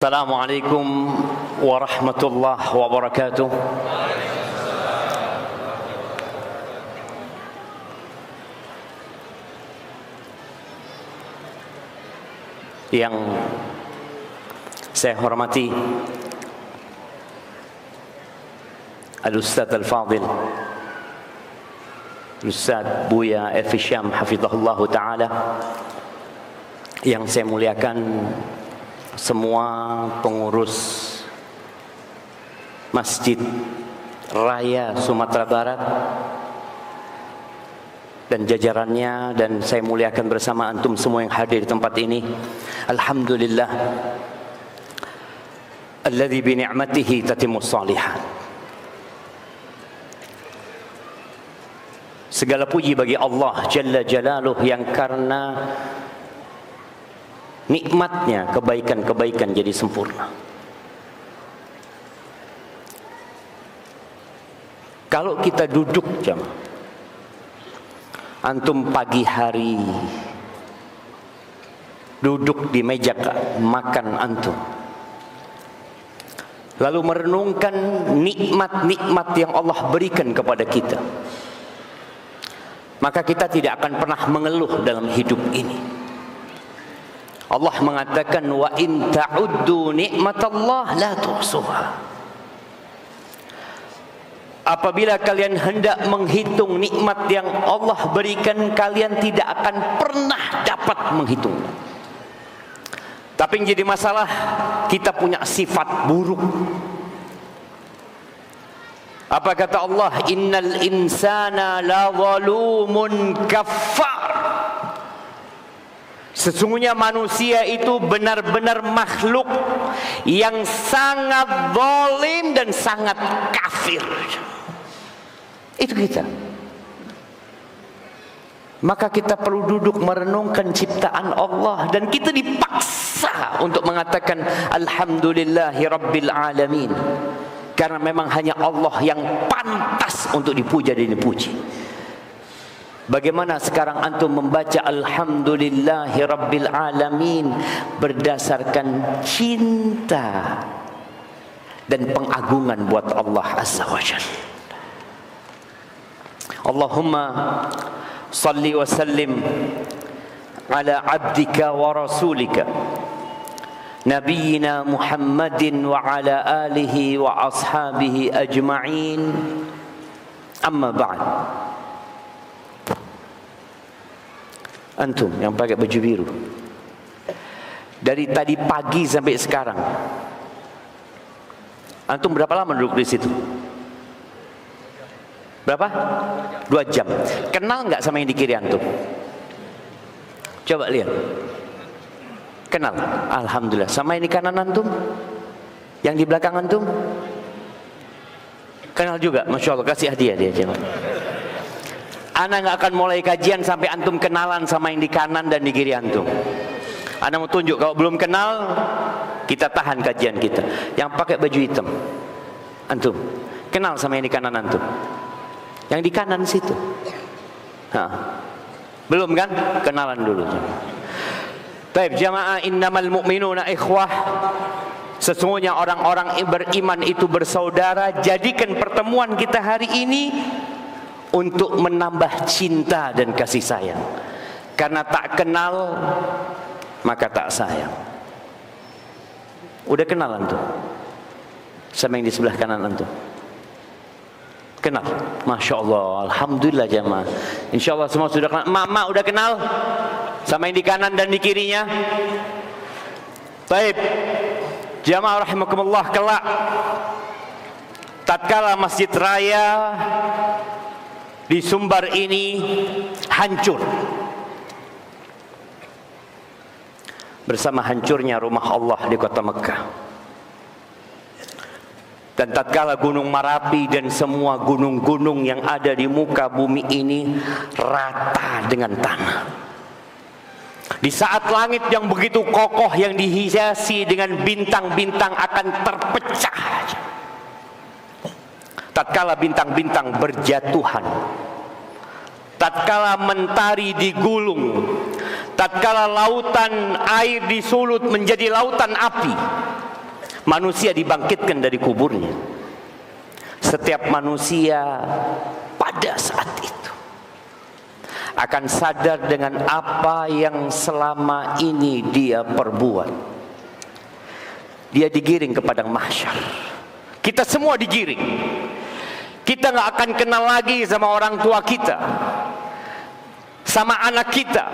Assalamualaikum warahmatullahi wabarakatuh. Yang saya hormati Al-Ustaz Al-Fadil Ustaz Buya F. Syam hafizahullah ta'ala, yang saya muliakan semua pengurus Masjid Raya Sumatera Barat dan jajarannya, dan saya muliakan bersama antum semua yang hadir di tempat ini. Alhamdulillah alladzi bi ni'matihi tatimmus shalihat. Segala puji bagi Allah Jalla Jalaluh yang karena nikmatnya kebaikan-kebaikan jadi sempurna. Kalau kita duduk jamaah, antum pagi hari duduk di meja makan antum, lalu merenungkan nikmat-nikmat yang Allah berikan kepada kita, maka kita tidak akan pernah mengeluh dalam hidup ini. Allah mengatakan, wa in ta'uddu ni'matallah la tuhsuha. Apabila kalian hendak menghitung nikmat yang Allah berikan, kalian tidak akan pernah dapat menghitung. Tapi yang jadi masalah, kita punya sifat buruk. Apa kata Allah? Innal insana la zalumun kafar. Sesungguhnya manusia itu benar-benar makhluk yang sangat zalim dan sangat kafir. Itu kita. Maka kita perlu duduk merenungkan ciptaan Allah, dan kita dipaksa untuk mengatakan alhamdulillahi rabbil alamin, karena memang hanya Allah yang pantas untuk dipuja dan dipuji. Bagaimana sekarang antum membaca alhamdulillahi rabbil alamin berdasarkan cinta dan pengagungan buat Allah Azza wa Jalla. Allahumma salli wa sallim ala abdika wa rasulika nabiyyina Muhammadin wa ala alihi wa ashabihi ajma'in. Amma ba'd. Antum yang pakai baju biru, dari tadi pagi sampai sekarang, antum berapa lama duduk di situ? Berapa? 2 jam. Kenal nggak sama yang di kiri antum? Coba lihat. Kenal? Alhamdulillah. Sama yang di kanan antum? Yang di belakang antum? Kenal juga? Masya Allah, kasih hadiah dia. Coba. Ana nggak akan mulai kajian sampai antum kenalan sama yang di kanan dan di kiri antum. Ana mau tunjuk, kalau belum kenal kita tahan kajian kita. Yang pakai baju hitam, antum kenal sama yang di kanan antum? Yang di kanan situ. Belum kan? Kenalan dulu. Baik jamaah, innamal mu'minuna ikhwah. Sesungguhnya orang-orang beriman itu bersaudara. Jadikan pertemuan kita hari ini untuk menambah cinta dan kasih sayang. Karena tak kenal maka tak sayang. Udah kenal antum sama yang di sebelah kanan antum? Kenal? Masya Allah, alhamdulillah jamaah. Insya Allah semua sudah kenal. Mama udah kenal sama yang di kanan dan di kirinya? Baik jamaah rahimakumullah, kelak tatkala Masjid Raya di Sumbar ini hancur bersama hancurnya rumah Allah di kota Mekah, dan tatkala Gunung Marapi dan semua gunung-gunung yang ada di muka bumi ini rata dengan tanah, di saat langit yang begitu kokoh yang dihiasi dengan bintang-bintang akan terpecah, tatkala bintang-bintang berjatuhan, tatkala mentari digulung, tatkala lautan air disulut menjadi lautan api, Manusia dibangkitkan dari kuburnya. Setiap manusia pada saat itu akan sadar dengan apa yang selama ini dia perbuat. Dia digiring ke padang mahsyar. Kita semua digiring. Kita nggak akan kenal lagi sama orang tua kita, sama anak kita,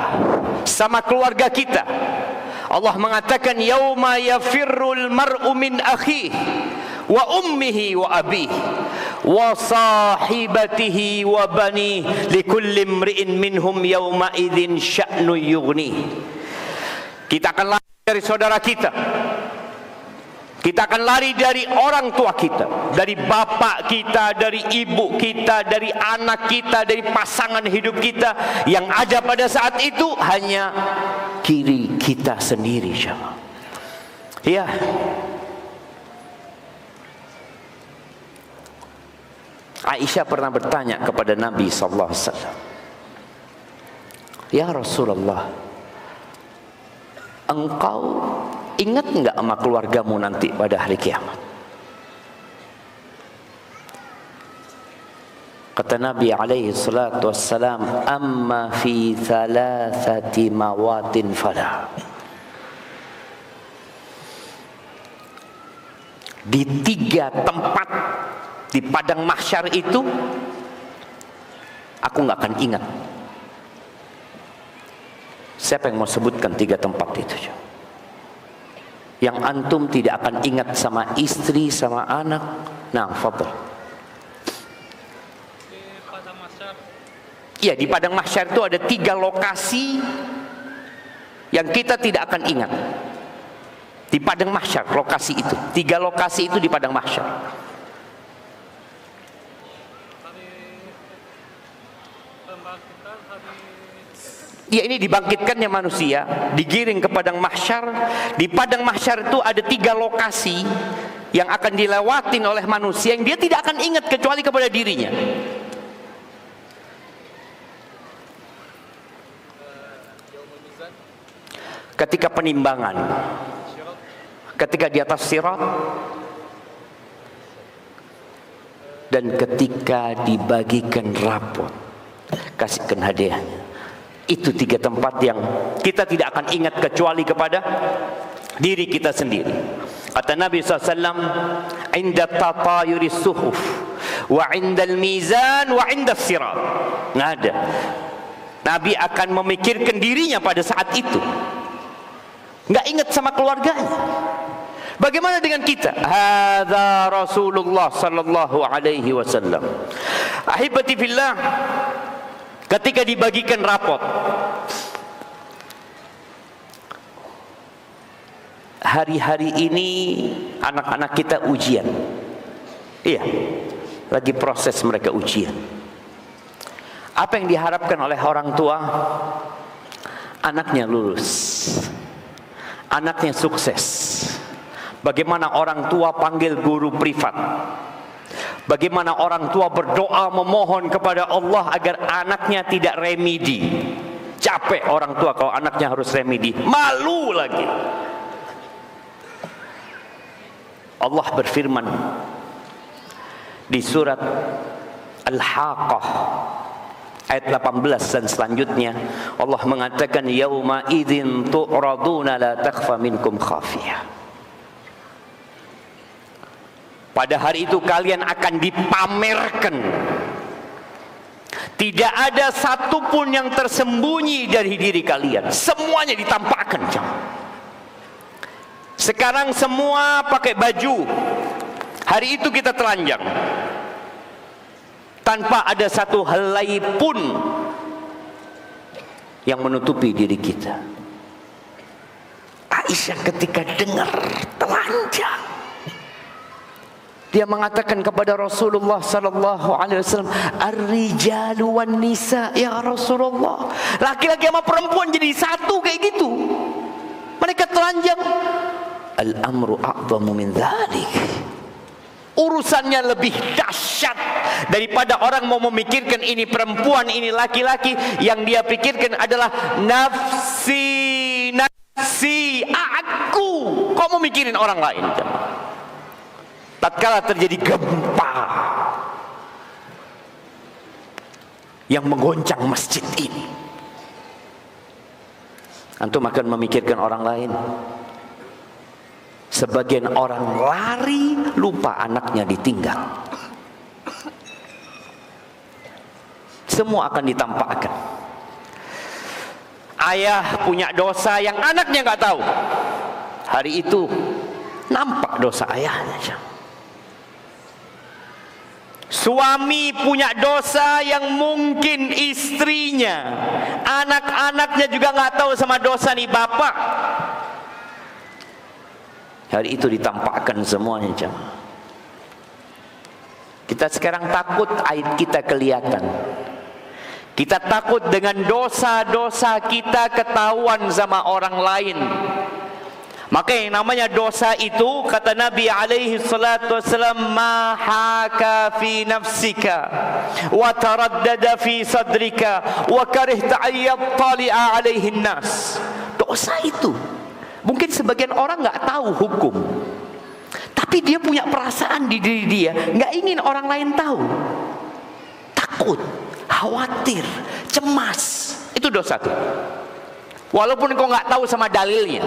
sama keluarga kita. Allah mengatakan yauma yafirrul mar'u min akhihi wa ummihi wa abihi wa sahibatihi wa bani likulli imri'in minhum yawma idzin sya'nu yughni. Kita akan lari dari saudara kita. Kita akan lari dari orang tua kita, dari bapak kita, dari ibu kita, dari anak kita, dari pasangan hidup kita. Yang ada pada saat itu hanya diri kita sendiri. Ya. Aisyah pernah bertanya kepada Nabi sallallahu alaihi wasallam, "Ya Rasulullah, engkau ingat enggak sama keluargamu nanti pada hari kiamat?" Kata Nabi alaihi salatu wassalam, "Amma fi thalathati mawatin fala." Di 3 tempat di padang mahsyar itu aku nggak akan ingat. Siapa yang mau sebutkan 3 tempat itu? Yang antum tidak akan ingat sama istri, sama anak. Nah, fadhil. Di padang mahsyar. Iya, di padang mahsyar itu ada 3 lokasi yang kita tidak akan ingat. Di padang mahsyar, lokasi itu. 3 lokasi itu di padang mahsyar. Ya, ini dibangkitkannya manusia, digiring ke padang mahsyar. Di padang mahsyar itu ada 3 lokasi yang akan dilewatin oleh manusia yang dia tidak akan ingat kecuali kepada dirinya. Ketika penimbangan, ketika di atas sirat, dan ketika dibagikan rapot, kasihkan hadiahnya. Itu 3 tempat yang kita tidak akan ingat kecuali kepada diri kita sendiri. Kata Nabi SAW, "Inda tatayuris suhuf, wa indal mizan, wa indas sirat." Nggak ada. Nabi akan memikirkan dirinya pada saat itu. Nggak ingat sama keluarganya. Bagaimana dengan kita? Hadza Rasulullah sallallahu alaihi wasallam. Ahibati fillah, ketika dibagikan rapot, hari-hari ini anak-anak kita ujian. Iya, lagi proses mereka ujian. Apa yang diharapkan oleh orang tua? Anaknya lulus, anaknya sukses. Bagaimana orang tua panggil guru privat, bagaimana orang tua berdoa memohon kepada Allah agar anaknya tidak remedi. Capek orang tua kalau anaknya harus remedi, malu lagi. Allah berfirman di surat Al-Haqqah ayat 18 dan selanjutnya, Allah mengatakan yauma idzin tu'raduna la takhfa minkum khafiyah. Pada hari itu kalian akan dipamerkan. Tidak ada satupun yang tersembunyi dari diri kalian. Semuanya ditampakkan. Sekarang semua pakai baju. Hari itu kita telanjang. Tanpa ada satu helai pun yang menutupi diri kita. Aisyah ketika dengar telanjang, dia mengatakan kepada Rasulullah sallallahu alaihi wasallam, "Ar-rijalu wan nisa ya Rasulullah." Laki-laki sama perempuan jadi satu kayak gitu. Mereka telanjang. Al-amru a'dhamu min dzalik. Urusannya lebih dahsyat daripada orang mau memikirkan ini perempuan, ini laki-laki. Yang dia pikirkan adalah nafsi, nafsi, aku kau mau mikirin orang lain. Tatkala terjadi gempa yang menggoncang masjid ini, antum akan memikirkan orang lain. Sebagian orang lari, lupa anaknya ditinggal. Semua akan ditampakkan. Ayah punya dosa yang anaknya nggak tahu. Hari itu nampak dosa ayahnya. Suami punya dosa yang mungkin istrinya, anak-anaknya juga nggak tahu sama dosa nih bapak. Hari itu ditampakkan semuanya, jemaah. Kita sekarang takut aib kita kelihatan. Kita takut dengan dosa-dosa kita ketahuan sama orang lain. Maka yang namanya dosa itu, kata Nabi alaihi salatu wassalam, ma haka fi nafsika wa taraddada fi sadrika wa karihta ayyattali'a alaihi nas. Dosa itu mungkin sebagian orang nggak tahu hukum, tapi dia punya perasaan di diri dia, nggak ingin orang lain tahu. Takut, khawatir, cemas. Itu dosa tuh. Walaupun kau nggak tahu sama dalilnya,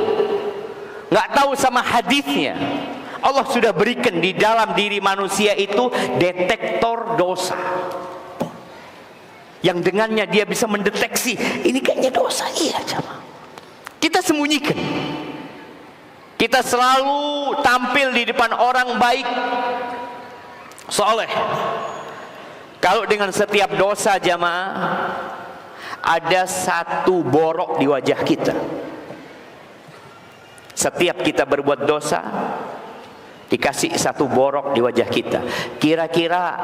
nggak tahu sama hadisnya, Allah sudah berikan di dalam diri manusia itu detektor dosa, yang dengannya dia bisa mendeteksi ini kayaknya dosa. Iya, jemaah. Kita sembunyikan. Kita selalu tampil di depan orang baik, soleh. Kalau dengan setiap dosa, jamaah, ada satu borok di wajah kita. Setiap kita berbuat dosa, dikasih satu borok di wajah kita. Kira-kira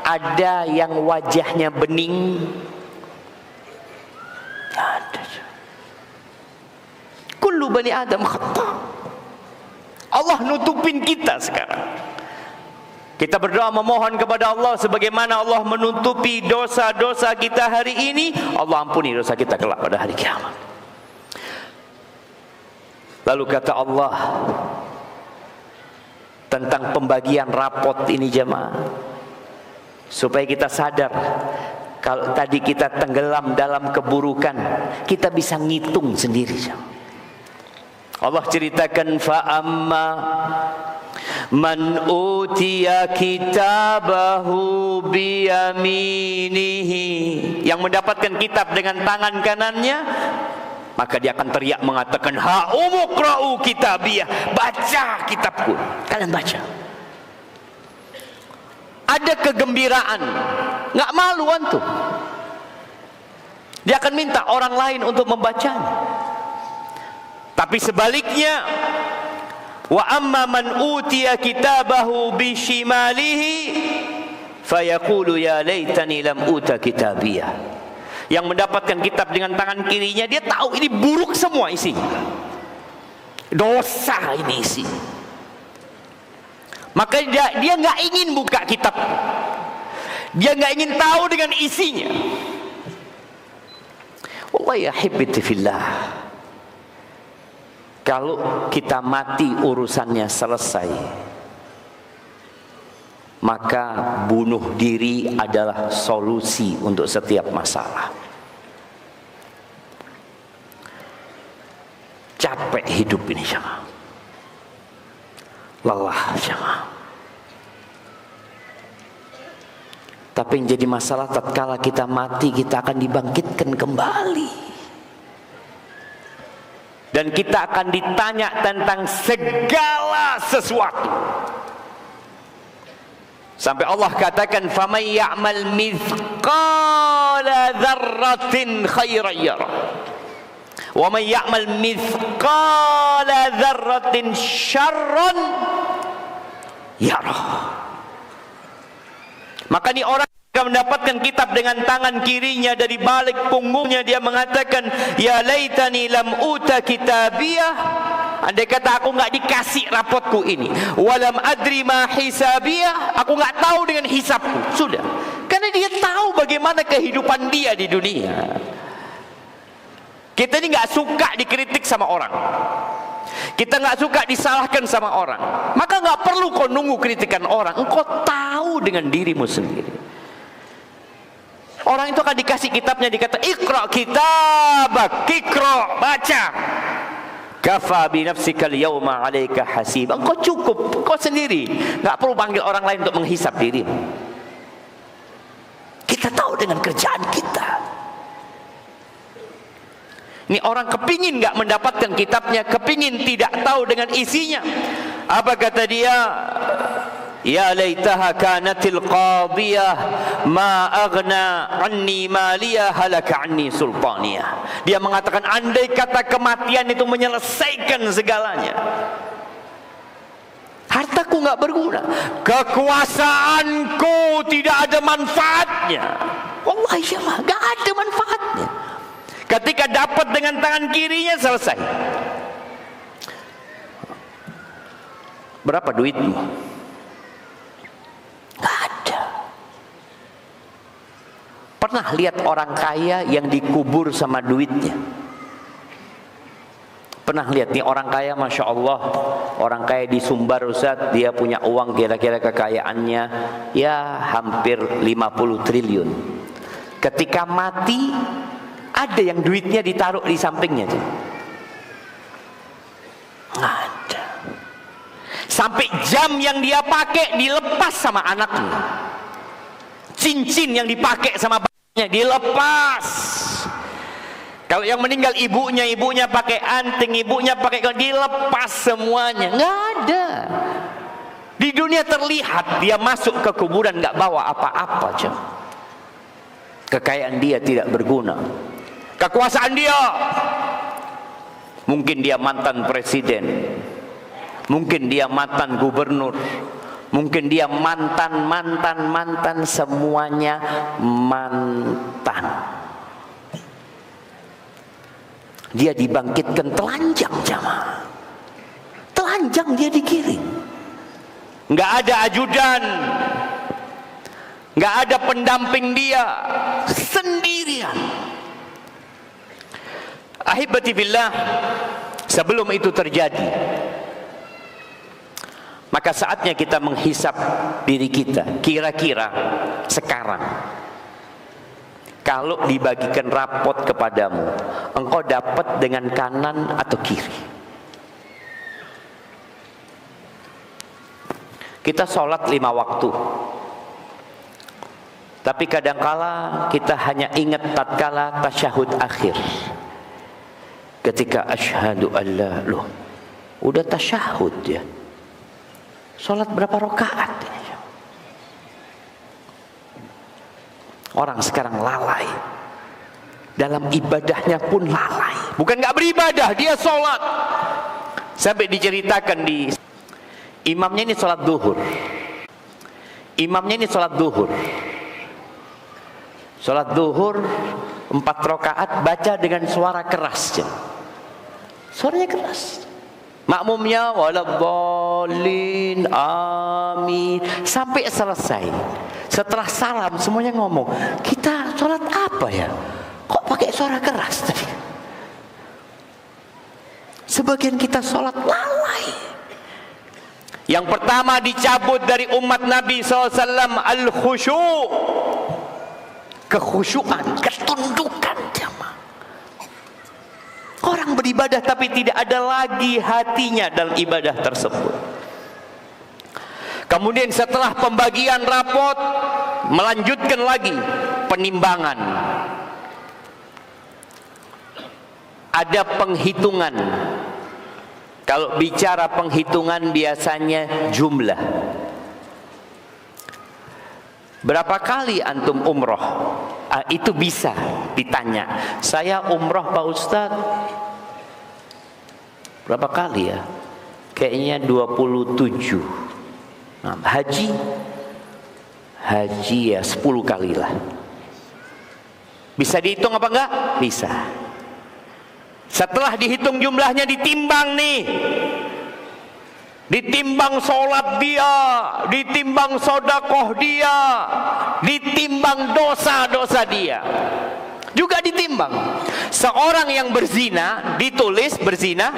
ada yang wajahnya bening? Ada. Kullu bani Adam khata. Allah nutupin kita sekarang. Kita berdoa memohon kepada Allah sebagaimana Allah menutupi dosa-dosa kita hari ini, Allah ampuni dosa kita kelak pada hari kiamat. Lalu kata Allah tentang pembagian rapot ini, jemaah, supaya kita sadar kalau tadi kita tenggelam dalam keburukan, kita bisa ngitung sendiri, jemaah. Allah ceritakan, fa'amma man utiya kitabahu biyaminihi, yang mendapatkan kitab dengan tangan kanannya, maka dia akan teriak mengatakan, ha umuqra'u kitabiyah, baca kitabku, kalian baca. Ada kegembiraan, nggak malu antum. Dia akan minta orang lain untuk membacanya. Tapi sebaliknya, wa amma man utiya kitabahu bishimalihi fayaqulu ya laitani lam uta kitabiyah. Yang mendapatkan kitab dengan tangan kirinya, dia tahu ini buruk semua isinya, dosa ini isi. Maka dia nggak ingin buka kitab, dia nggak ingin tahu dengan isinya. Wallahi ahibbati fillah, kalau kita mati urusannya selesai, maka bunuh diri adalah solusi untuk setiap masalah. Capek hidup ini, jemaah. Lelah, jemaah. Tapi yang jadi masalah, tatkala kita mati, kita akan dibangkitkan kembali. Dan kita akan ditanya tentang segala sesuatu. Sampai Allah katakan, faman ya'mal mithqala dzarratin khairan yarah, wa man ya'mal mithqala dzarratin syarran yarah. Maka ini orang akan mendapatkan kitab dengan tangan kirinya, dari balik punggungnya dia mengatakan, ya laitani lam uta kitabiyah, andai kata aku nggak dikasih rapotku ini, walam adri ma hisabiyah, aku nggak tahu dengan hisabku. Sudah, karena dia tahu bagaimana kehidupan dia di dunia. Kita ini nggak suka dikritik sama orang. Kita nggak suka disalahkan sama orang, maka nggak perlu kau nunggu kritikan orang. Engkau tahu dengan dirimu sendiri. Orang itu akan dikasih kitabnya, dikata iqra kitabak, iqra, baca. Kafa bi nafsika al-yawma 'alaika hasiba. Engkau cukup, engkau sendiri, nggak perlu panggil orang lain untuk menghisap dirimu. Kita tahu dengan kerjaan kita. Ini orang kepingin nggak mendapatkan kitabnya, kepingin tidak tahu dengan isinya. Apa kata dia? Ya laitaha kanatil qadiyah ma aghna anni maliyah halaka anni sultaniyah. Dia mengatakan andai kata kematian itu menyelesaikan segalanya, hartaku nggak berguna, kekuasaanku tidak ada manfaatnya. Wallahi syallah, nggak ada manfaatnya. Ketika dapat dengan tangan kirinya, selesai. Berapa duitmu? Nggak ada. Pernah lihat orang kaya yang dikubur sama duitnya? Pernah lihat nih orang kaya, Masya Allah, orang kaya di Sumbar Ustaz, dia punya uang kira-kira kekayaannya ya hampir 50 triliun. Ketika mati, ada yang duitnya ditaruh di sampingnya. Nggak ada. Sampai jam yang dia pakai dilepas sama anaknya. Cincin yang dipakai sama bapaknya dilepas. Kalau yang meninggal ibunya pakai anting, ibunya pakai, dilepas semuanya. Nggak ada. Di dunia terlihat dia masuk ke kuburan nggak bawa apa-apa. Kekayaan dia tidak berguna. Kekuasaan dia, mungkin dia mantan presiden, mungkin dia mantan gubernur, mungkin dia mantan semuanya mantan. Dia dibangkitkan telanjang jamaah, telanjang dia digiring, nggak ada ajudan, nggak ada pendamping, dia sendirian. Ahibati billah, sebelum itu terjadi, maka saatnya kita menghisap diri kita. Kira-kira sekarang kalau dibagikan rapot kepadamu, engkau dapat dengan kanan atau kiri? Kita sholat 5 waktu, tapi kadangkala kita hanya ingat tatkala tasyahud akhir. Ketika asyhadu alla, loh, udah tasyahud ya. Sholat berapa rakaat? Orang sekarang lalai. Dalam ibadahnya pun lalai. Bukan nggak beribadah, dia sholat. Sampai diceritakan di imamnya ini sholat duhur. Imamnya ini sholat duhur. Sholat duhur 4 rakaat baca dengan suara keras. Suaranya keras. Makmumnya waladhdallin amin sampai selesai. Setelah salam semuanya ngomong, kita sholat apa ya? Kok pakai suara keras tadi? Sebagian kita sholat lalai. Yang pertama dicabut dari umat Nabi SAW al-khusyu', kekhusyuan, ketundukan jamaah. Orang beribadah tapi tidak ada lagi hatinya dalam ibadah tersebut. Kemudian setelah pembagian rapot, melanjutkan lagi penimbangan. Ada penghitungan. Kalau bicara penghitungan biasanya jumlah. Berapa kali antum umroh? Itu bisa ditanya. Saya umroh Pak Ustadz berapa kali ya? Kayaknya 27. Nah, haji ya 10 kali lah. Bisa dihitung apa enggak? Bisa. Setelah dihitung jumlahnya, ditimbang nih. Ditimbang sholat dia, ditimbang sodakoh dia, ditimbang dosa-dosa dia, juga ditimbang. Seorang yang berzina ditulis berzina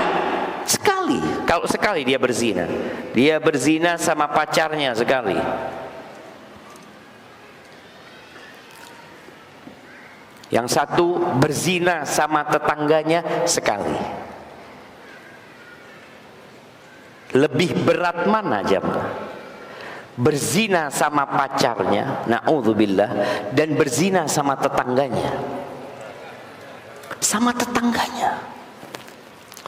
Sekali. Kalau sekali dia berzina. Dia berzina sama pacarnya sekali. Yang satu berzina sama tetangganya sekali. Lebih berat mana jemaah? Berzina sama pacarnya, na'udzubillah, dan berzina sama tetangganya. Sama tetangganya.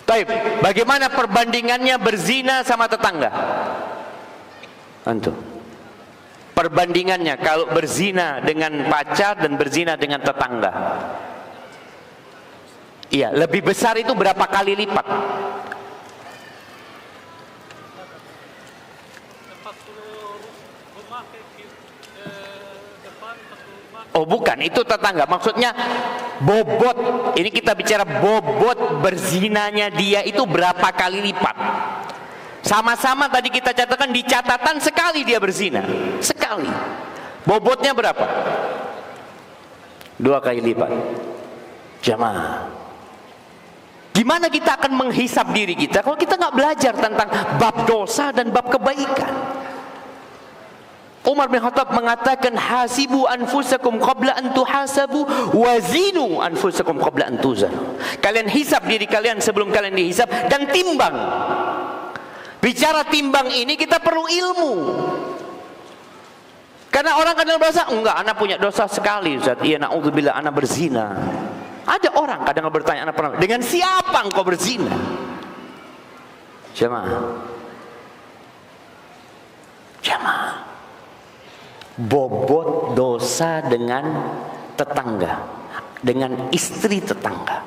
Baik, bagaimana perbandingannya berzina sama tetangga? Antum. Perbandingannya kalau berzina dengan pacar dan berzina dengan tetangga. Iya, lebih besar itu berapa kali lipat? Oh bukan, itu tetangga. Maksudnya bobot. Ini kita bicara bobot berzinanya dia itu berapa kali lipat. Sama-sama tadi kita catatkan, di catatan sekali dia berzina. Sekali. Bobotnya berapa? 2 kali lipat. Jamaah, gimana kita akan menghisap diri kita kalau kita nggak belajar tentang bab dosa dan bab kebaikan? Umar bin Khattab mengatakan, hasibu anfusakum qabla an tuhasabu wazinu anfusakum qabla an tuzanu. Kalian hisap diri kalian sebelum kalian dihisap, dan timbang. Bicara timbang ini kita perlu ilmu. Karena orang kadang berasa, enggak, anak punya dosa sekali Ustaz. Iya, na'udzubillah, anak berzina. Ada orang kadang bertanya, anak pernah, dengan siapa engkau berzina? Jemaah. Bobot dosa dengan tetangga, dengan istri tetangga.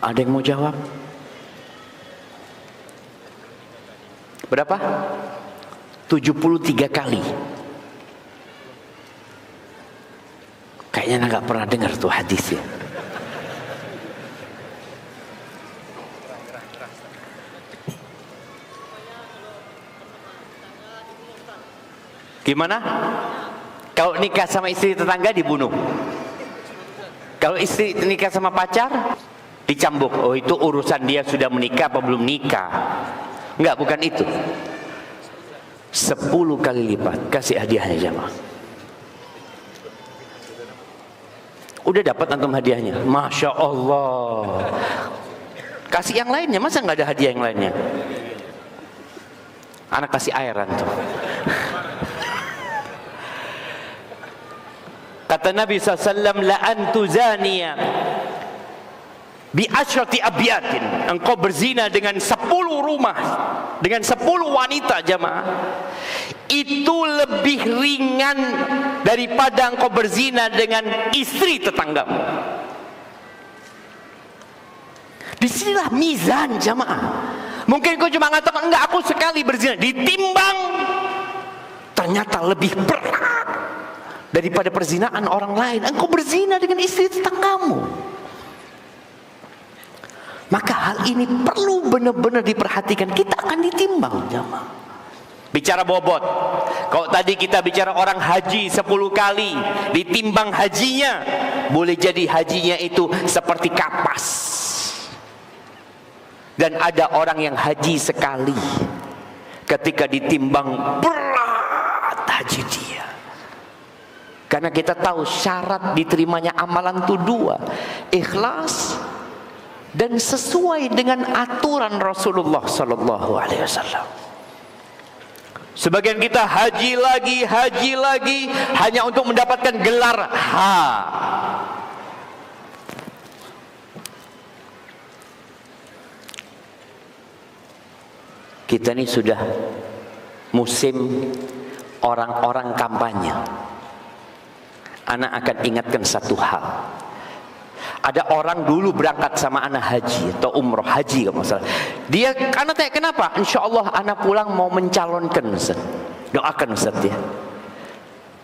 Ada yang mau jawab? Berapa? 73 kali. Kayaknya nggak pernah dengar tuh hadisnya. Gimana? Kalau nikah sama istri tetangga dibunuh. Kalau istri nikah sama pacar dicambuk. Oh, itu urusan dia sudah menikah apa belum nikah. Enggak, bukan itu. 10 kali lipat. Kasih hadiahnya jamaah. Udah dapat antum hadiahnya? Masya Allah. Kasih yang lainnya, masa nggak ada hadiah yang lainnya? Anak kasih air antum. Kata Nabi SAW, la antuzaniya bi asyrati abyatin. Engkau berzina dengan 10 rumah, dengan 10 wanita jamaah. Itu lebih ringan daripada engkau berzina dengan istri tetanggamu. Disinilah mizan jamaah. Mungkin kau cuma mengatakan, enggak, aku sekali berzina. Ditimbang, ternyata lebih berat daripada perzinaan orang lain. Engkau berzina dengan istri tetanggamu. Maka hal ini perlu benar-benar diperhatikan. Kita akan ditimbang jamaah. Bicara bobot. Kalau tadi kita bicara orang haji 10 kali, ditimbang hajinya, boleh jadi hajinya itu seperti kapas. Dan ada orang yang haji sekali, ketika ditimbang berat haji dia. Karena kita tahu syarat diterimanya amalan itu 2, ikhlas dan sesuai dengan aturan Rasulullah sallallahu alaihi wasallam. Sebagian kita haji lagi hanya untuk mendapatkan gelar H. Kita ini sudah musim orang-orang kampanye. Anak akan ingatkan satu hal. Ada orang dulu berangkat sama anak haji atau umroh haji kalau masalah. Dia anak tanya kenapa? Insya Allah anak pulang mau mencalonkan Ustaz. Doakan Ustaz ya.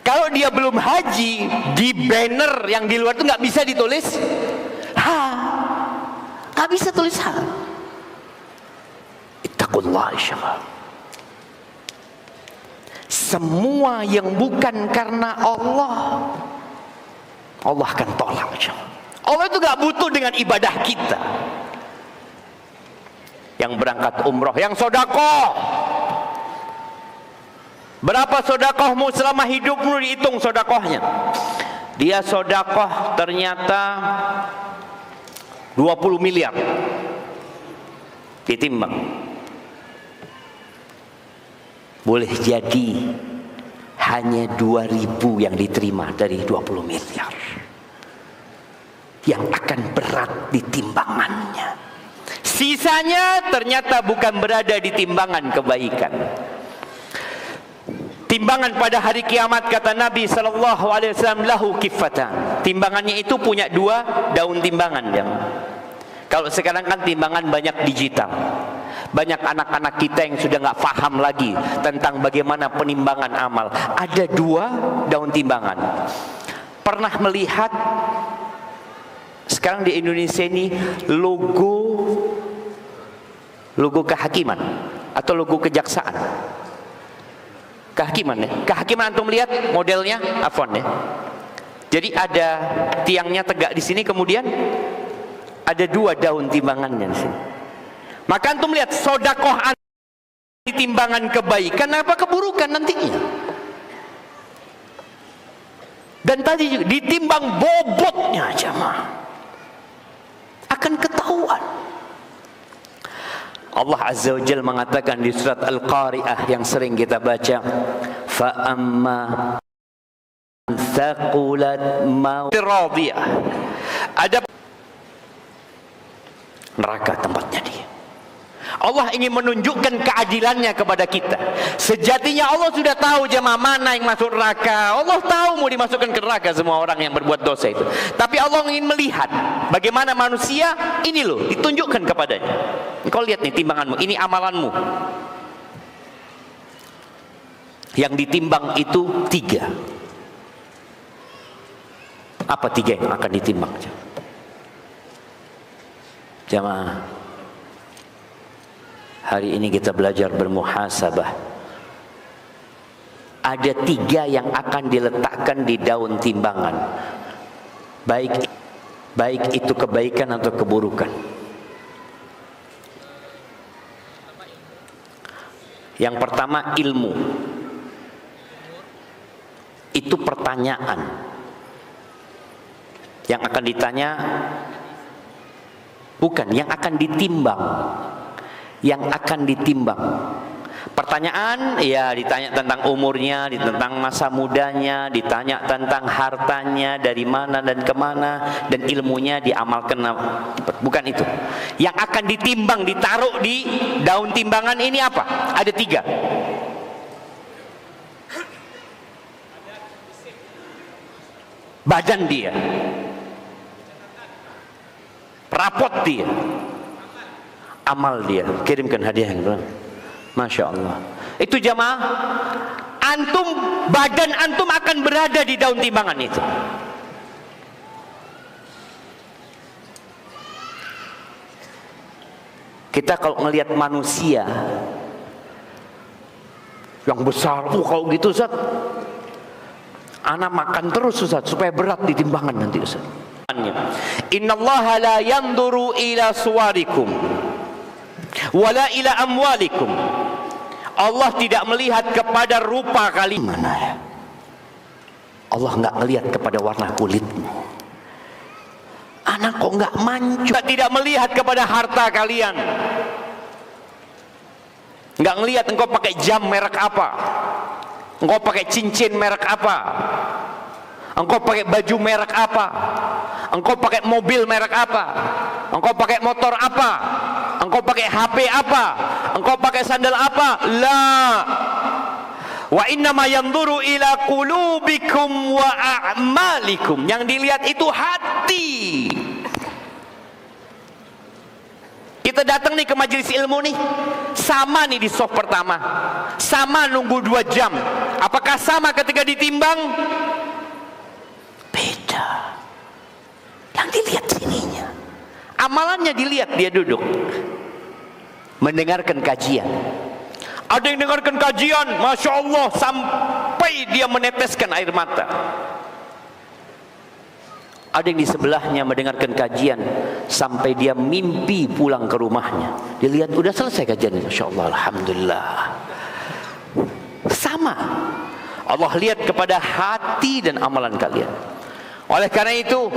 Kalau dia belum haji, di banner yang di luar itu nggak bisa ditulis ha, nggak bisa tulis ha. Ittaqullah insyaallah. semua yang bukan karena Allah, Allah akan tolak. Allah itu gak butuh dengan ibadah kita. Yang berangkat umroh, yang sodakoh, berapa sodakohmu selama hidupmu, dihitung sodakohnya. Dia sodakoh ternyata 20 miliar, ditimbang, boleh jadi hanya 2.000 yang diterima dari 20 miliar yang akan berat di timbangannya. Sisanya ternyata bukan berada di timbangan kebaikan. Timbangan pada hari kiamat, kata Nabi SAW, lahu kifatan. Timbangannya itu punya 2 daun timbangan. Kalau sekarang kan timbangan banyak digital. Banyak anak-anak kita yang sudah nggak paham lagi tentang bagaimana penimbangan amal. Ada 2 daun timbangan. Pernah melihat sekarang di Indonesia ini logo kehakiman atau logo kejaksaan? Kehakiman ya. Kehakiman antum lihat modelnya, afwan ya. Jadi ada tiangnya tegak di sini, kemudian ada 2 daun timbangannya di sini. Maka antum lihat sodakoh di timbangan kebaikan apa keburukan nantinya. Dan tadi juga ditimbang bobotnya jamaah, akan ketahuan. Allah Azza wa Jalla mengatakan di surat Al-Qari'ah yang sering kita baca, fa amma thaqulat mawradiyah, ada neraka tempatnya dia. Allah ingin menunjukkan keadilannya kepada kita. Sejatinya Allah sudah tahu jemaah mana yang masuk neraka. Allah tahu mau dimasukkan ke neraka semua orang yang berbuat dosa itu. Tapi Allah ingin melihat bagaimana manusia ini loh, ditunjukkan kepadanya. Engkau lihat nih timbanganmu, ini amalanmu. Yang ditimbang itu 3. Apa 3 yang akan ditimbang? Jamaah, hari ini kita belajar bermuhasabah. Ada 3 yang akan diletakkan di daun timbangan, baik itu kebaikan atau keburukan. Yang pertama ilmu. Itu pertanyaan yang akan ditanya, bukan yang akan ditimbang. Yang akan ditimbang. Pertanyaan, ya ditanya tentang umurnya, tentang masa mudanya, ditanya tentang hartanya, dari mana dan kemana, dan ilmunya diamalkan. Bukan itu. Yang akan ditimbang, ditaruh di daun timbangan ini apa? Ada 3. Badan dia, rapot dia, amal dia, kirimkan hadiah yang berapa? Masya Allah. Itu jamaah, antum, badan antum akan berada di daun timbangan itu. Kita kalau melihat manusia yang besar, kalau gitu Ustaz, anak makan terus Ustaz supaya berat di timbangan nanti Ustaz. Innallaha la yanzuru ila suwarikum wala ila amwalikum. Allah tidak melihat kepada rupa kalian. Mana ya? Allah nggak melihat kepada warna kulitmu. Anak kok nggak mancung? Tidak melihat kepada harta kalian. Nggak ngelihat engkau pakai jam merek apa, engkau pakai cincin merek apa, engkau pakai baju merek apa, engkau pakai mobil merek apa, engkau pakai motor apa, engkau pakai HP apa, engkau pakai sandal apa. La, wa innama yanzuru ila qulubikum wa a'malikum. Yang dilihat itu hati. Kita datang nih ke majelis ilmu nih, sama nih di soft pertama, sama nunggu 2 jam. Apakah sama ketika ditimbang? Beda. Yang dilihat sininya, amalannya dilihat, dia duduk mendengarkan kajian. Ada yang dengarkan kajian, Masya Allah, sampai dia meneteskan air mata. Ada yang di sebelahnya mendengarkan kajian sampai dia mimpi pulang ke rumahnya. Dia lihat udah selesai kajian, Masya Allah, Alhamdulillah. Sama. Allah lihat kepada hati dan amalan kalian. Oleh karena itu,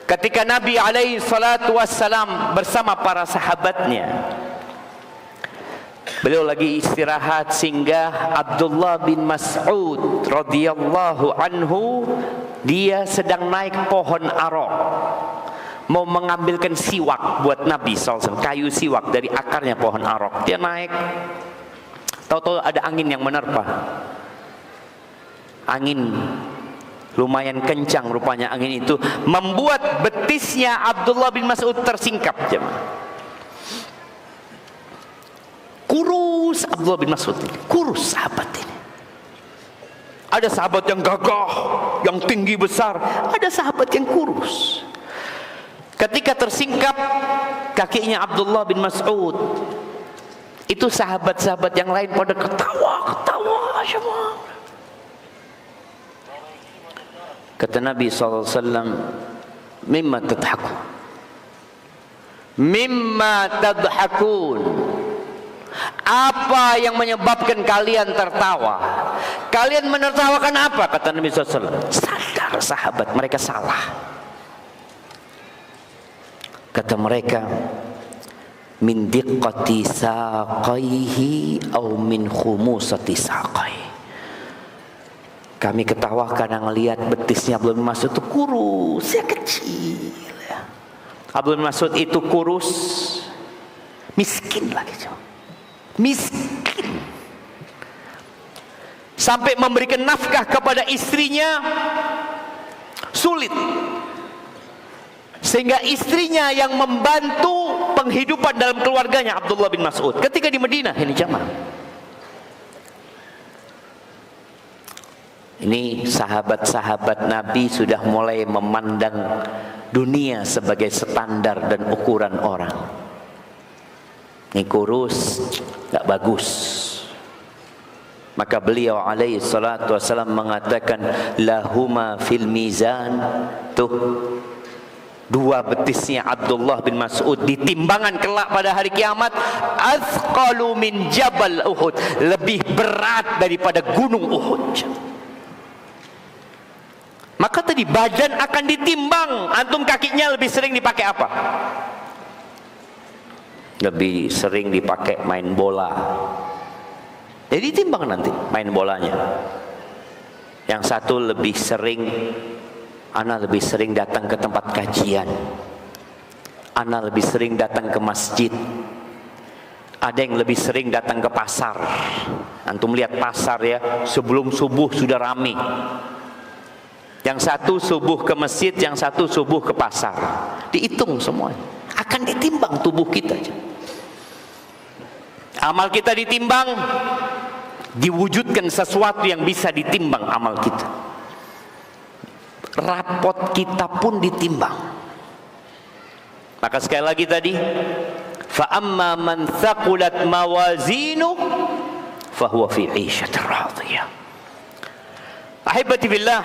ketika Nabi alaihi salatu wassalam bersama para sahabatnya, beliau lagi istirahat, sehingga Abdullah bin Mas'ud radhiyallahu anhu, dia sedang naik pohon arok, mau mengambilkan siwak buat Nabi SAW, kayu siwak dari akarnya pohon arok. Dia naik, tahu-tahu ada angin yang menerpa. Angin lumayan kencang rupanya, angin itu membuat betisnya Abdullah bin Mas'ud tersingkap, jemaah. Kurus Abdullah bin Mas'ud ini, kurus sahabat ini. Ada sahabat yang gagah, yang tinggi besar, ada sahabat yang kurus. Ketika tersingkap kakinya Abdullah bin Mas'ud, itu sahabat-sahabat yang lain pada ketawa semua. Kata Nabi SAW, mimma tadhakun, mimma tadhakun, apa yang menyebabkan kalian tertawa? Kalian menertawakan apa? Kata Nabi SAW. Sadar sahabat mereka salah. Kata mereka, min diqqati saqaihi au min khumusati saqaihi. Kami ketawa karena ngelihat betisnya Abdullah bin Mas'ud itu kurus, ya kecil ya. Abdullah bin Mas'ud itu kurus, miskin lagi, miskin, sampai memberikan nafkah kepada istrinya sulit, sehingga istrinya yang membantu penghidupan dalam keluarganya Abdullah bin Mas'ud ketika di Madinah ini, jamaah. Ini sahabat-sahabat Nabi sudah mulai memandang dunia sebagai standar dan ukuran orang. Ini kurus, gak bagus. Maka beliau alaihi salatu wassalam mengatakan, lahuma fil mizan. Tuh, dua betisnya Abdullah bin Mas'ud di timbangan kelak pada hari kiamat, azqalu min jabal Uhud, lebih berat daripada gunung Uhud. Maka tadi badan akan ditimbang. Antum kakinya lebih sering dipakai apa? Lebih sering dipakai main bola. Jadi ditimbang nanti main bolanya. Yang satu lebih sering, ana lebih sering datang ke tempat kajian, ana lebih sering datang ke masjid. Ada yang lebih sering datang ke pasar. Antum lihat pasar ya, sebelum subuh sudah ramai. Yang satu subuh ke masjid, yang satu subuh ke pasar. Dihitung semua. Akan ditimbang tubuh kita. Amal kita ditimbang, diwujudkan sesuatu yang bisa ditimbang amal kita. Rapot kita pun ditimbang. Maka sekali lagi tadi, fa amma man thaqulat mawazinu fahuwa fi 'ishatir radiyah. Ahibati billah,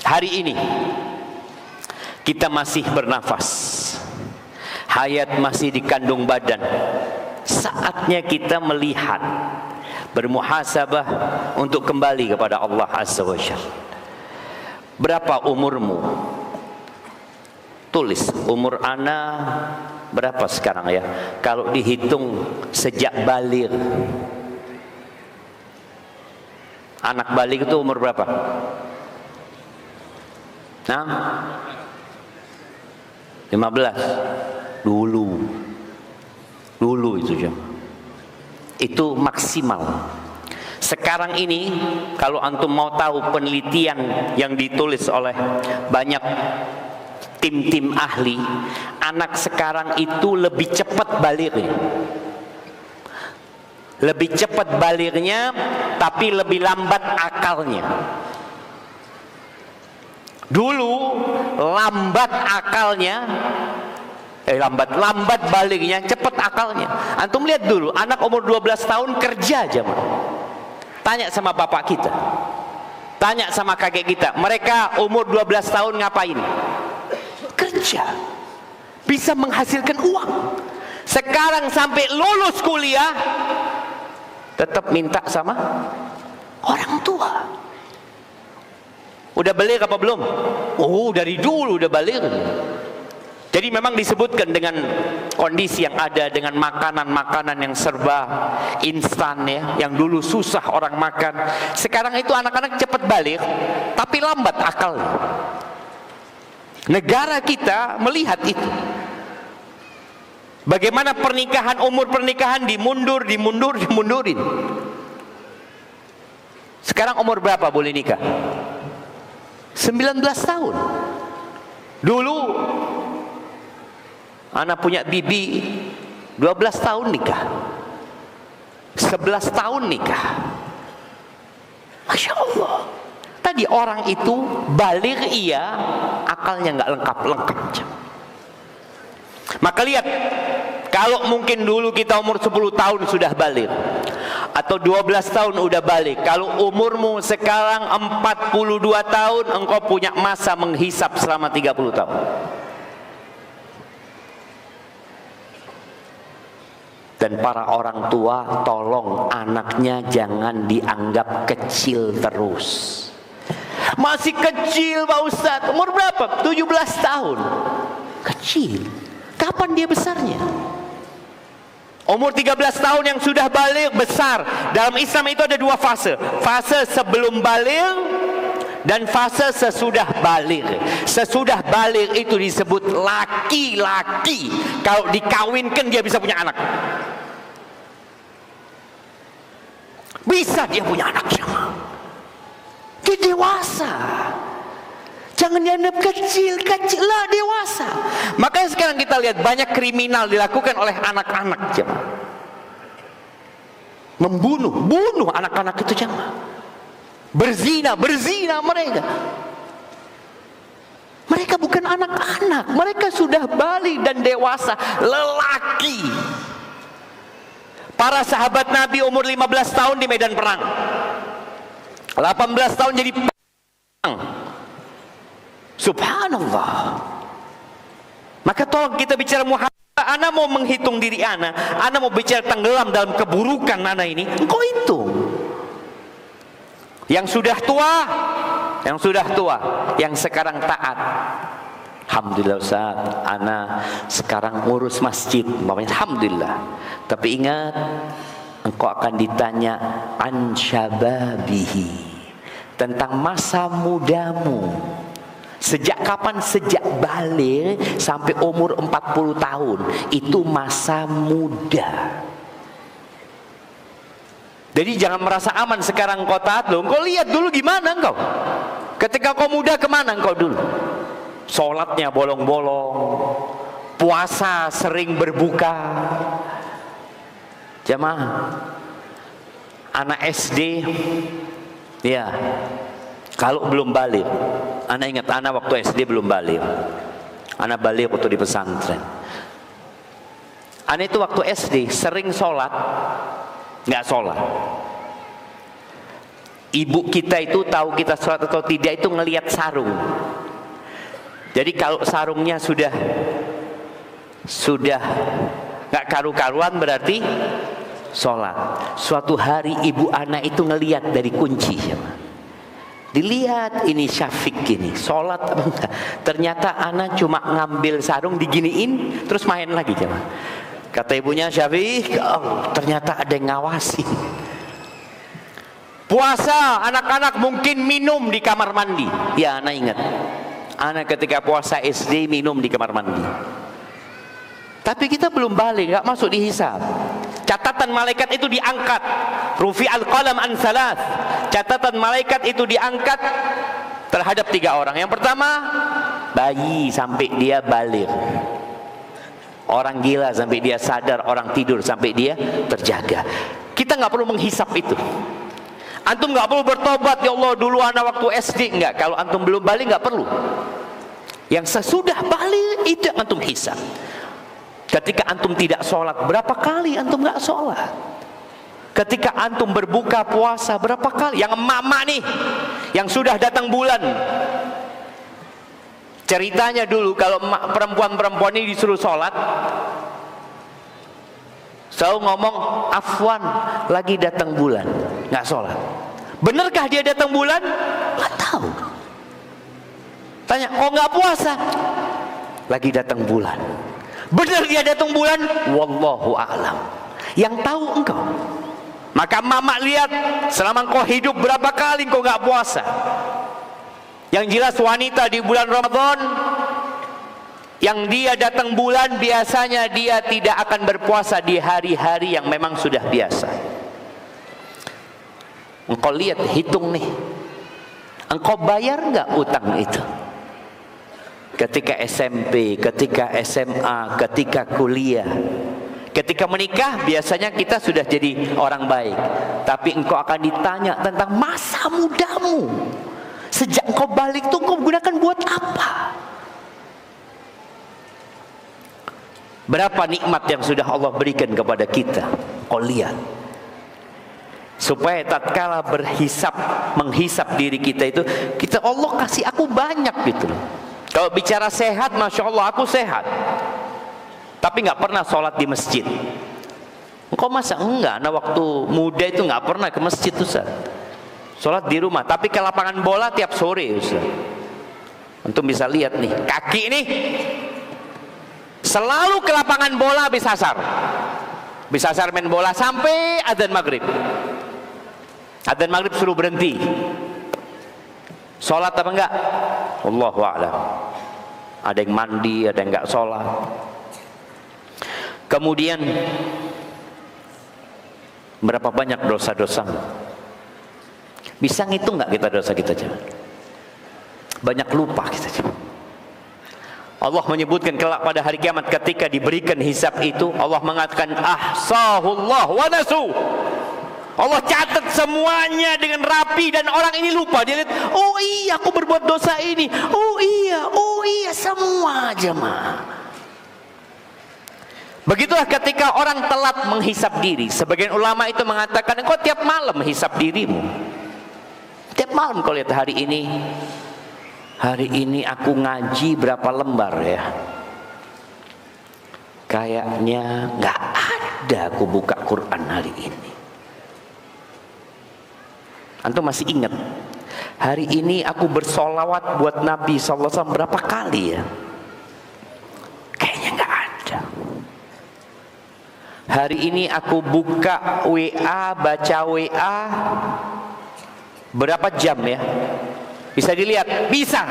hari ini kita masih bernafas, hayat masih dikandung badan. Saatnya kita melihat, bermuhasabah untuk kembali kepada Allah Azza wa Jalla. Berapa umurmu? Tulis umur ana berapa sekarang ya. Kalau dihitung sejak baligh, anak baligh itu umur berapa? Nah, 15. Dulu itu jam. Itu maksimal. Sekarang ini kalau antum mau tahu penelitian yang ditulis oleh banyak tim-tim ahli, anak sekarang itu lebih cepat balighnya. Lebih cepat balighnya, tapi lebih lambat akalnya. Dulu lambat akalnya, lambat baliknya, cepat akalnya. Antum lihat dulu, anak umur 12 tahun kerja aja, Mak. Tanya sama bapak kita, tanya sama kakek kita, mereka umur 12 tahun ngapain? Kerja, bisa menghasilkan uang. Sekarang sampai lulus kuliah tetap minta sama orang tua. Udah balik apa belum? Oh, dari dulu udah balik. Jadi memang disebutkan dengan kondisi yang ada, dengan makanan-makanan yang serba instan ya, yang dulu susah orang makan. Sekarang itu anak-anak cepat balik, tapi lambat akalnya. Negara kita melihat itu. Bagaimana pernikahan, umur pernikahan dimundurin. Sekarang umur berapa boleh nikah? 19 tahun. Dulu anak punya bibi 12 tahun nikah, 11 tahun nikah. Masya Allah. Tadi orang itu balik iya, akalnya nggak lengkap. Maka lihat, kalau mungkin dulu kita umur 10 tahun sudah balik, atau 12 tahun udah balik. Kalau umurmu sekarang 42 tahun, engkau punya masa menghisap selama 30 tahun. Dan para orang tua, tolong anaknya jangan dianggap kecil terus. Masih kecil Pak Ustadz, umur berapa? 17 tahun. Kecil. Kapan dia besarnya? Umur 13 tahun yang sudah balik besar. Dalam Islam itu ada dua fase. Fase sebelum balik dan fase sesudah balik. Sesudah balik itu disebut laki-laki. Kalau dikawinkan dia bisa punya anak. Bisa dia punya anak sama. Dia dewasa. Jangan dianggap kecil lah, dewasa. Makanya sekarang kita lihat banyak kriminal dilakukan oleh anak-anak jemaah. Bunuh anak-anak itu jemaah. Berzina mereka. Mereka bukan anak-anak, mereka sudah balik dan dewasa, lelaki. Para sahabat Nabi umur 15 tahun di medan perang, 18 tahun jadi perang. Subhanallah. Maka tolong kita bicara muhasabah. Ana mau menghitung diri ana mau bicara tenggelam dalam keburukan ana ini, engkau hitung. Yang sudah tua, yang sekarang taat. Alhamdulillah Ustaz, ana sekarang ngurus masjid, alhamdulillah. Tapi ingat, engkau akan ditanya an syababihi, tentang masa mudamu. Sejak kapan? Sejak balik sampai umur 40 tahun. Itu masa muda. Jadi jangan merasa aman sekarang kau taat loh. Engkau lihat dulu gimana engkau. Ketika kau muda kemana engkau dulu? Sholatnya bolong-bolong, puasa sering berbuka. Jamaah, anak SD, ya, kalau belum balik, anak ingat, anak waktu SD belum balik. Anak balik waktu di pesantren. Anak itu waktu SD sering sholat, nggak sholat. Ibu kita itu tahu kita sholat atau tidak itu ngelihat sarung. Jadi kalau sarungnya sudah nggak karu-karuan berarti sholat. Suatu hari ibu anak itu ngelihat dari kunci, dilihat ini Syafiq gini sholat apa enggak. Ternyata anak cuma ngambil sarung diginiin terus main lagi. Kata ibunya, Syafiq, oh, ternyata ada yang ngawasi. Puasa anak-anak mungkin minum di kamar mandi. Ya anak ingat, anak ketika puasa SD minum di kamar mandi. Tapi kita belum balik, nggak masuk dihisab. Catatan malaikat itu diangkat. Rufi'al qalam an thalath. Catatan malaikat itu diangkat terhadap 3 orang. Yang pertama, bayi sampai dia balik. Orang gila sampai dia sadar, orang tidur sampai dia terjaga. Kita nggak perlu menghisap itu. Antum nggak perlu bertobat, ya Allah dulu anak waktu SD, nggak. Kalau antum belum balik nggak perlu. Yang sesudah balik itu antum hisap. Ketika antum tidak sholat, berapa kali antum gak sholat? Ketika antum berbuka puasa, berapa kali? Yang emak-emak nih, yang sudah datang bulan, ceritanya dulu kalau perempuan-perempuan ini disuruh sholat, selalu ngomong, afwan, lagi datang bulan, gak sholat. Benarkah dia datang bulan? Gak tahu. Tanya, kok gak puasa? Lagi datang bulan. Benar dia datang bulan? Wallahu a'lam. Yang tahu engkau. Maka mama lihat, selama engkau hidup berapa kali engkau gak puasa. Yang jelas wanita di bulan Ramadan, yang dia datang bulan, biasanya dia tidak akan berpuasa di hari-hari yang memang sudah biasa. Engkau lihat, hitung nih, engkau bayar nggak utang itu? Ketika SMP, ketika SMA, ketika kuliah, ketika menikah, biasanya kita sudah jadi orang baik. Tapi engkau akan ditanya tentang masa mudamu. Sejak engkau balik tuh engkau gunakan buat apa? Berapa nikmat yang sudah Allah berikan kepada kita? Kau lihat. Supaya tatkala berhisap, menghisap diri kita itu, kita, Allah kasih aku banyak gitu loh. Kalau bicara sehat, Masya Allah aku sehat, tapi nggak pernah sholat di masjid. Engkau masa enggak? Nah waktu muda itu nggak pernah ke masjid Ustaz. Sholat di rumah, tapi ke lapangan bola tiap sore Ustaz. Antum bisa lihat nih, kaki nih selalu ke lapangan bola habis asar. Habis asar main bola sampai adzan maghrib. Adzan maghrib suruh berhenti. Sholat apa enggak? Allahu a'lam. Ada yang mandi, ada yang enggak sholat. Kemudian berapa banyak dosa-dosa? Bisa ngitung enggak kita dosa kita coba? Banyak lupa kita coba. Allah menyebutkan kelak pada hari kiamat ketika diberikan hisab itu, Allah mengatakan ahsahullah wa nasu. Allah catat semuanya dengan rapi dan orang ini lupa. Dia lihat, oh iya aku berbuat dosa ini. Oh iya semua jemaah. Begitulah ketika orang telat menghisap diri. Sebagian ulama itu mengatakan, engkau tiap malam hisap dirimu. Tiap malam kau lihat, hari ini aku ngaji berapa lembar ya. Kayaknya nggak ada aku buka Quran hari ini. Antum masih ingat? Hari ini aku bersolawat buat Nabi SAW berapa kali ya? Kayaknya nggak ada. Hari ini aku buka WA, baca WA berapa jam ya? Bisa dilihat? Bisa.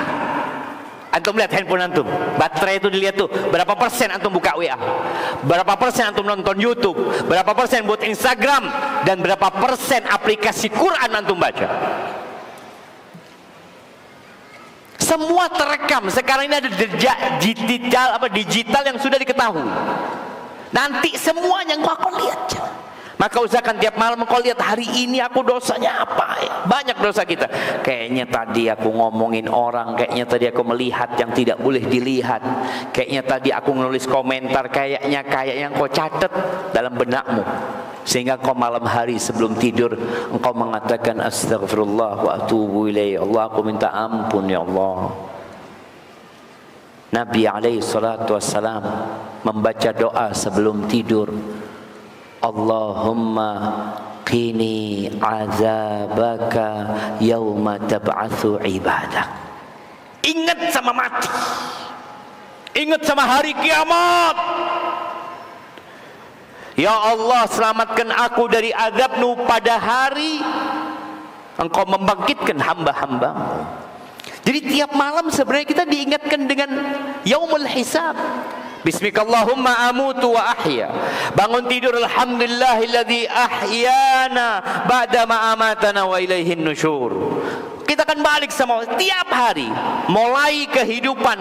Antum lihat handphone antum, baterai itu dilihat tuh, berapa persen antum buka WA, berapa persen antum nonton YouTube, berapa persen buat Instagram, dan berapa persen aplikasi Quran antum baca. Semua terekam. Sekarang ini ada digital yang sudah diketahui. Nanti semuanya engkau akan lihat. Maka usahakan tiap malam kau lihat, hari ini aku dosanya apa ya? Banyak dosa kita. Kayaknya tadi aku ngomongin orang, kayaknya tadi aku melihat yang tidak boleh dilihat, kayaknya tadi aku nulis komentar, kayaknya kau catat dalam benakmu. Sehingga kau malam hari sebelum tidur engkau mengatakan astagfirullah wa atubu ilaih. Allah, aku minta ampun ya Allah. Nabi alaihi salatu wassalam membaca doa sebelum tidur, Allahumma qini azabaka yauma tab'atsu ibadak. Ingat sama mati, ingat sama hari kiamat. Ya Allah, selamatkan aku dari azab-Mu pada hari Engkau membangkitkan hamba-hamba-Mu. Jadi tiap malam sebenarnya kita diingatkan dengan yaumul hisab. Bismikallahumma amutu wa ahya. Bangun tidur, alhamdulillahilladzi ahyana ba'da ma amatana wa ilaihin nusyur. Kita akan balik sama tiap hari, mulai kehidupan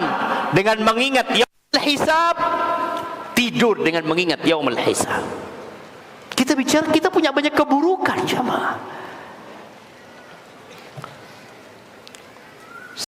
dengan mengingat yaumul hisab, tidur dengan mengingat yaumul hisab. Kita bicara, kita punya banyak keburukan jemaah.